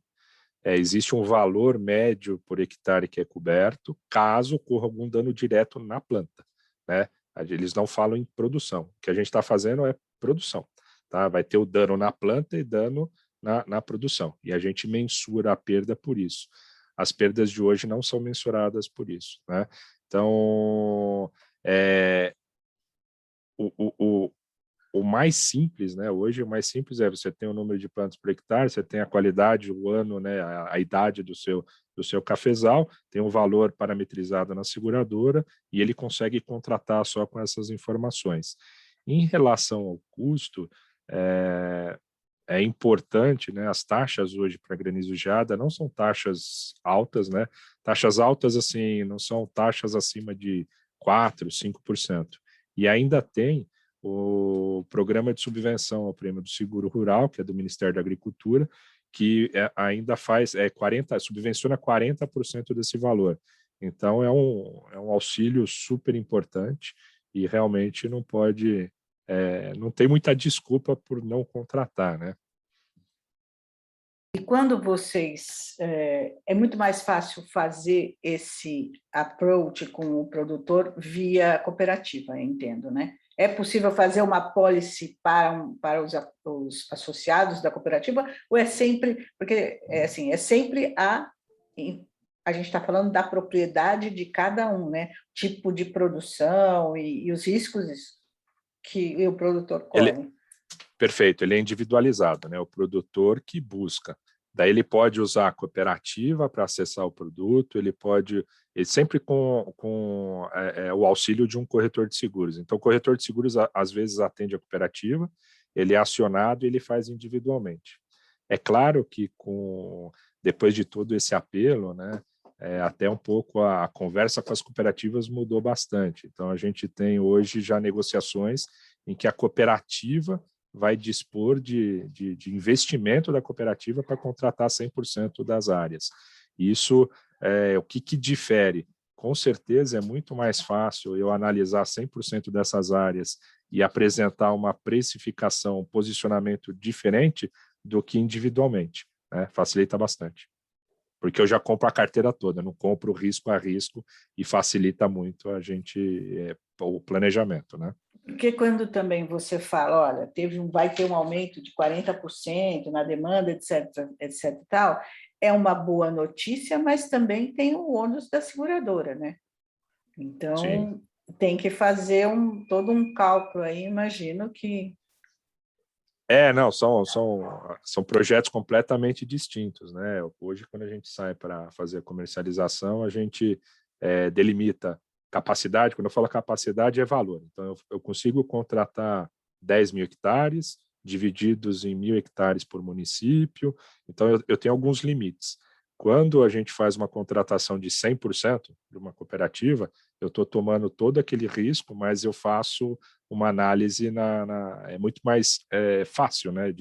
Existe um valor médio por hectare que é coberto, caso ocorra algum dano direto na planta, né? Eles não falam em produção. O que a gente está fazendo é produção. tá? Vai ter o dano na planta e dano na produção. E a gente mensura a perda por isso. As perdas de hoje não são mensuradas por isso, né? Então, o mais simples, né? Hoje o mais simples é você tem o número de plantas por hectare, você tem a qualidade, o ano, né? A idade do seu cafezal, tem um valor parametrizado na seguradora e ele consegue contratar só com essas informações. Em relação ao custo, é importante, né? As taxas hoje para granizo geada não são taxas altas, né? Taxas altas, assim, não são taxas acima de 4%, 5%. E ainda tem o programa de subvenção ao prêmio do seguro rural, que é do Ministério da Agricultura, que ainda subvenciona 40% desse valor. Então, é um auxílio super importante e realmente não tem muita desculpa por não contratar, né? E quando vocês... é muito mais fácil fazer esse approach com o produtor via cooperativa, eu entendo, né? É possível fazer uma policy para os associados da cooperativa, ou é sempre... Porque, assim, é sempre a gente está falando da propriedade de cada um, né? Tipo de produção e os riscos que o produtor corre. Perfeito, ele é individualizado, né? O produtor que busca. Daí ele pode usar a cooperativa para acessar o produto, ele sempre com o auxílio de um corretor de seguros. Então, o corretor de seguros, às vezes, atende a cooperativa, ele é acionado e ele faz individualmente. É claro que, depois de todo esse apelo, né, até um pouco a conversa com as cooperativas mudou bastante. Então, a gente tem hoje já negociações em que a cooperativa vai dispor de investimento da cooperativa para contratar 100% das áreas. Isso, o que difere? Com certeza é muito mais fácil eu analisar 100% dessas áreas e apresentar uma precificação, um posicionamento diferente do que individualmente, né? Facilita bastante. Porque eu já compro a carteira toda, não compro risco a risco e facilita muito o planejamento, né? Porque quando também você fala, olha, vai ter um aumento de 40% na demanda, etc, etc e tal, é uma boa notícia, mas também tem o ônus da seguradora, né? Então, sim, tem que fazer todo um cálculo aí, imagino que... Não, são projetos completamente distintos, né? Hoje, quando a gente sai para fazer a comercialização, a gente delimita capacidade. Quando eu falo capacidade, é valor. Então, eu consigo contratar 10 mil hectares, divididos em 1.000 hectares por município. Então, eu tenho alguns limites. Quando a gente faz uma contratação de 100% de uma cooperativa, eu estou tomando todo aquele risco, mas eu faço uma análise é muito mais fácil, né?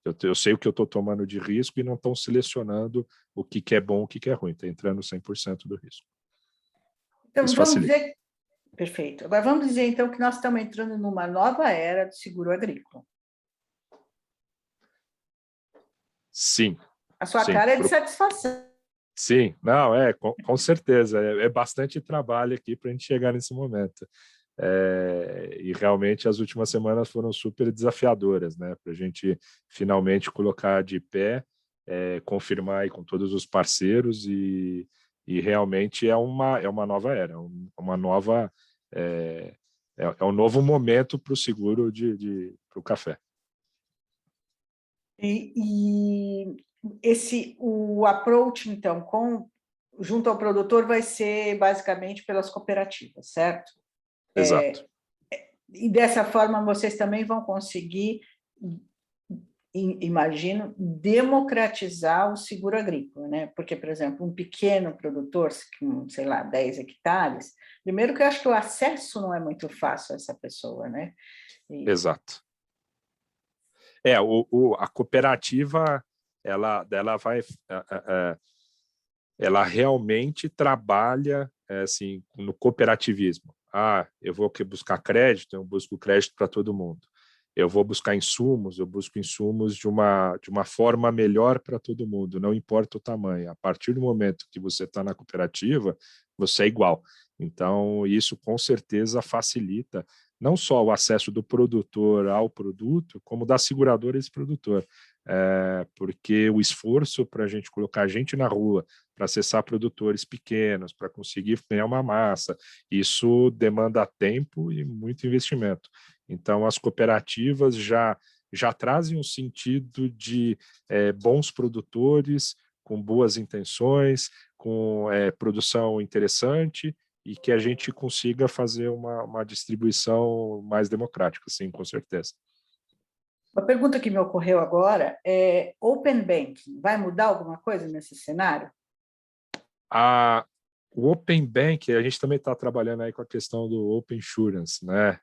Eu sei o que eu estou tomando de risco e não estão selecionando o que é bom, o que é ruim. Está entrando 100% do risco. Então, vamos dizer... Perfeito. Agora, vamos dizer, então, que nós estamos entrando numa nova era do seguro agrícola. Sim. A sua cara é de satisfação. Sim, não, com certeza. É bastante trabalho aqui para a gente chegar nesse momento. E realmente as últimas semanas foram super desafiadoras, né? Para a gente finalmente colocar de pé, confirmar aí com todos os parceiros e realmente é uma nova era, uma nova um novo momento para o seguro para o café. O approach, então, junto ao produtor vai ser basicamente pelas cooperativas, certo? Exato. E dessa forma vocês também vão conseguir, imagino, democratizar o seguro agrícola, né? Porque, por exemplo, um pequeno produtor, com, sei lá, 10 hectares, primeiro que eu acho que o acesso não é muito fácil a essa pessoa, né? Exato. A cooperativa, ela realmente trabalha assim, no cooperativismo. Eu vou buscar crédito, eu busco crédito para todo mundo. Eu vou buscar insumos, eu busco insumos de uma forma melhor para todo mundo, não importa o tamanho. A partir do momento que você está na cooperativa, você é igual. Então, isso com certeza facilita não só o acesso do produtor ao produto, como da seguradora a esse produtor. Porque o esforço para a gente colocar gente na rua, para acessar produtores pequenos, para conseguir ganhar uma massa, isso demanda tempo e muito investimento. Então, as cooperativas já trazem um sentido de bons produtores, com boas intenções, com produção interessante, e que a gente consiga fazer uma distribuição mais democrática, sim, com certeza. Uma pergunta que me ocorreu agora é: Open Banking vai mudar alguma coisa nesse cenário? O Open Bank, a gente também está trabalhando aí com a questão do Open Insurance, né?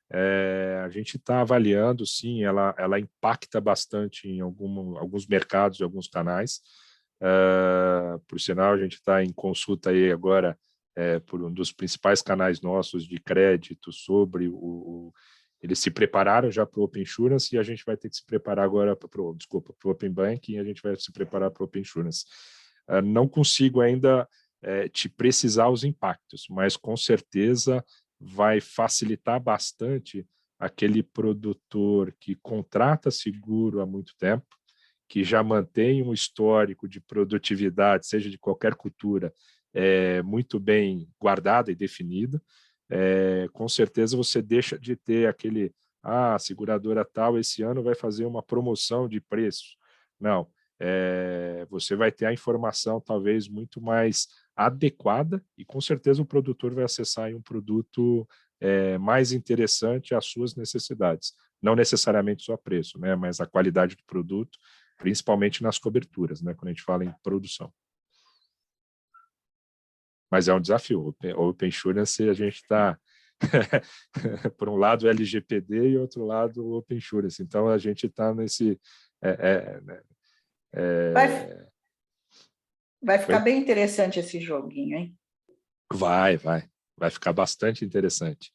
A gente está avaliando, sim, ela impacta bastante em alguns mercados e alguns canais. Por sinal, a gente está em consulta aí agora por um dos principais canais nossos de crédito sobre eles se prepararam já para o Open Insurance, e a gente vai ter que se preparar agora para o Open Banking, e a gente vai se preparar para o Open Insurance. Não consigo ainda te precisar os impactos, mas com certeza vai facilitar bastante aquele produtor que contrata seguro há muito tempo, que já mantém um histórico de produtividade, seja de qualquer cultura, muito bem guardada e definida. Com certeza você deixa de ter aquele, a seguradora tal esse ano vai fazer uma promoção de preço. Não, você vai ter a informação talvez muito mais adequada, e com certeza o produtor vai acessar aí um produto mais interessante às suas necessidades. Não necessariamente só preço, né, mas a qualidade do produto, principalmente nas coberturas, né, quando a gente fala em produção. Mas é um desafio. O Open Insurance, a gente está, por um lado, LGPD e outro lado, o Open Insurance. Então, a gente está nesse... Vai ficar bem interessante esse joguinho, hein? Vai ficar bastante interessante.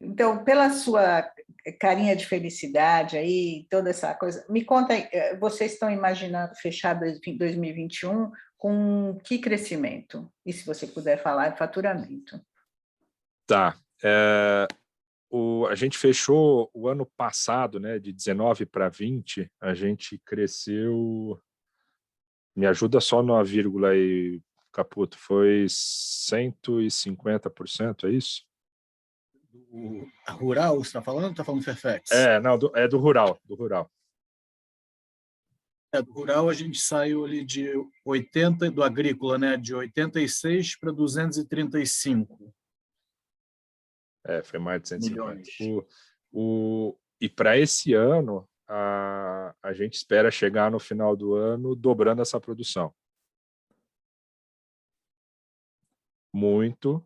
Então, pela sua carinha de felicidade aí, toda essa coisa, me conta, vocês estão imaginando fechar 2021 com que crescimento? E se você puder falar de faturamento. Tá. A gente fechou o ano passado, né, de 19 para 20, a gente cresceu... Me ajuda só numa vírgula aí, Caputo, foi 150%, é isso? A Rural, você está falando ou está falando Fairfax? Não, do Rural, do Rural. Do Rural a gente saiu ali de 80, do Agrícola, né, de 86 para 235. Foi mais de 150. Milhões. E para esse ano, a gente espera chegar no final do ano dobrando essa produção. Muito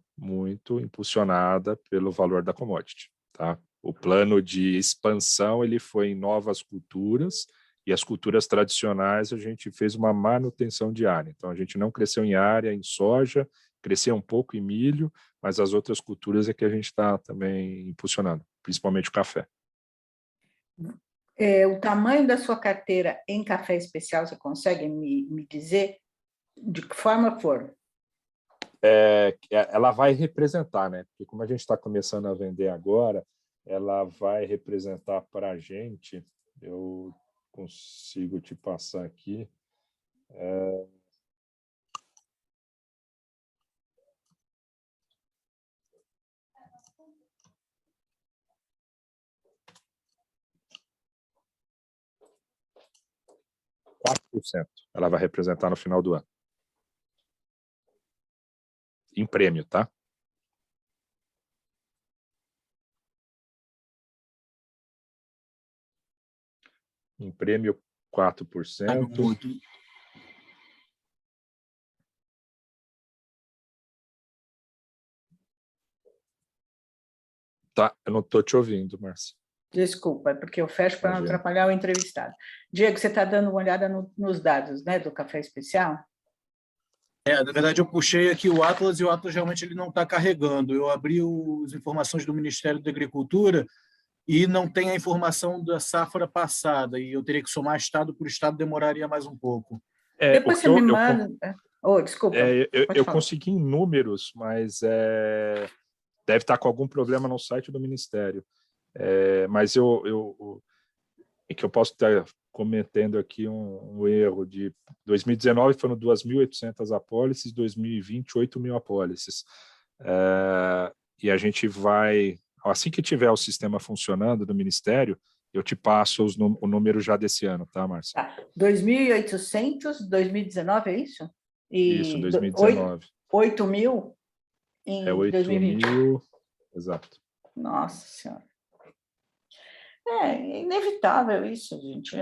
impulsionada pelo valor da commodity, tá? O plano de expansão ele foi em novas culturas, e as culturas tradicionais a gente fez uma manutenção de área. Então, a gente não cresceu em área, em soja, cresceu um pouco em milho, mas as outras culturas é que a gente está também impulsionando, principalmente o café. O tamanho da sua carteira em café especial, você consegue me dizer de que forma for? Ela vai representar, né? Porque como a gente está começando a vender agora, ela vai representar para a gente, eu consigo te passar aqui, ela vai representar no final do ano. Em prêmio, tá? Em prêmio, 4%. Tá, eu não estou te ouvindo, Márcia. Desculpa, é porque eu fecho para não atrapalhar o entrevistado. Diego, você está dando uma olhada nos dados, né, do café especial? Na verdade, eu puxei aqui o Atlas, e o Atlas realmente ele não está carregando. Eu abri as informações do Ministério da Agricultura e não tem a informação da safra passada, e eu teria que somar estado por estado, demoraria mais um pouco. Depois você me manda. Oh, desculpa, eu falar. consegui em números, mas deve estar com algum problema no site do Ministério. Mas é que eu posso estar cometendo aqui um erro de 2019 foram 2.800 apólices, 2020 8.000 apólices. E a gente vai, assim que tiver o sistema funcionando do Ministério, eu te passo o número já desse ano, tá, Márcia? Tá. 2.800, 2019, é isso? Isso, E 2019. 8.000 em 2020. 8.000, exato. Nossa Senhora. É inevitável isso, gente.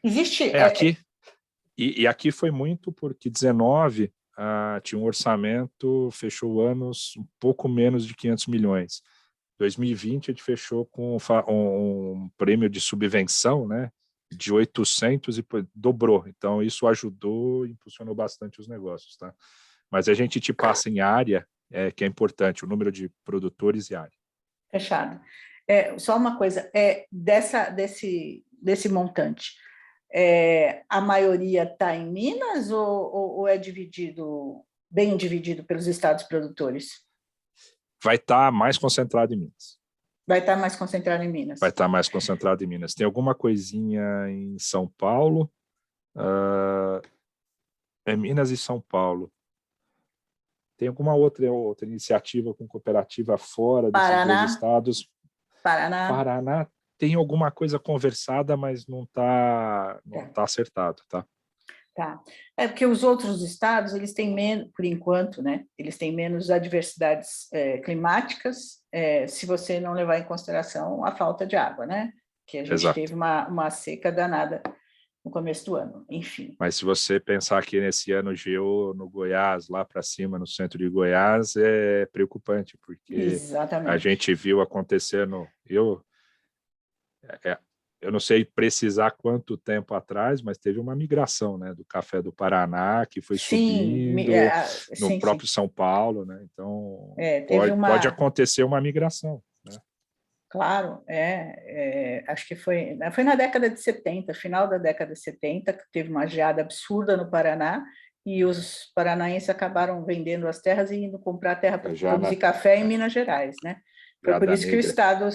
Existe... Aqui, e aqui foi muito porque 19 tinha um orçamento, fechou o ano um pouco menos de 500 milhões. 2020 a gente fechou com um prêmio de subvenção, né, de 800 e dobrou. Então isso ajudou e impulsionou bastante os negócios, tá? Mas a gente te passa em área, que é importante, o número de produtores e área. Fechado. Só uma coisa, desse montante, a maioria está em Minas ou é bem dividido pelos estados produtores? Vai estar mais concentrado em Minas. Vai estar mais concentrado em Minas. Vai estar mais concentrado em Minas. Tem alguma coisinha em São Paulo, Minas e São Paulo. Tem alguma outra iniciativa com cooperativa fora desses dois estados? Paraná tem alguma coisa conversada, mas não tá acertado, tá? Tá. Porque os outros estados, eles têm menos, por enquanto, né? Eles têm menos adversidades climáticas, se você não levar em consideração a falta de água, né? Que a gente Exato. teve uma seca danada no começo do ano, enfim. Mas se você pensar que nesse ano geou no Goiás, lá para cima, no centro de Goiás, é preocupante, porque Exatamente. a gente viu acontecendo... Eu não sei precisar quanto tempo atrás, mas teve uma migração, né, do café do Paraná, que foi subindo no próprio São Paulo, né? Então, pode acontecer uma migração, né? Claro, acho que foi na década de 70, final da década de 70, que teve uma geada absurda no Paraná, e os paranaenses acabaram vendendo as terras e indo comprar terra para produzir café em Minas Gerais, né? Foi por isso que o Estado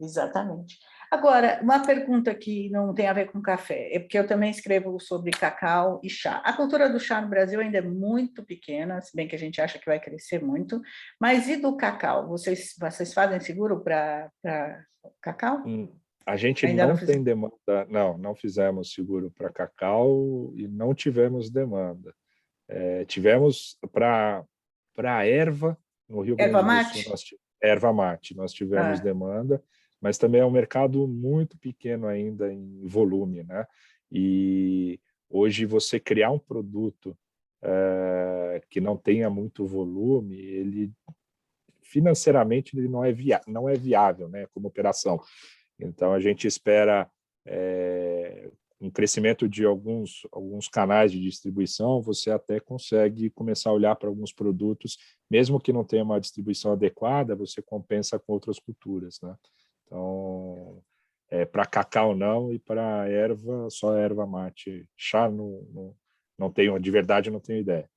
exatamente. Agora, uma pergunta que não tem a ver com café, porque eu também escrevo sobre cacau e chá. A cultura do chá no Brasil ainda é muito pequena, se bem que a gente acha que vai crescer muito, mas e do cacau? Vocês fazem seguro para cacau? A gente não tem demanda, não fizemos seguro para cacau e não tivemos demanda. Tivemos para erva, no Rio Grande do Sul, erva mate, nós tivemos demanda, mas também é um mercado muito pequeno ainda em volume, né? E hoje você criar um produto que não tenha muito volume, ele financeiramente ele não é viável, né, como operação. Então a gente espera um crescimento de alguns canais de distribuição, você até consegue começar a olhar para alguns produtos, mesmo que não tenha uma distribuição adequada, você compensa com outras culturas, né? Então, para cacau não, e para erva, só erva mate. Chá não tenho, de verdade não tenho ideia.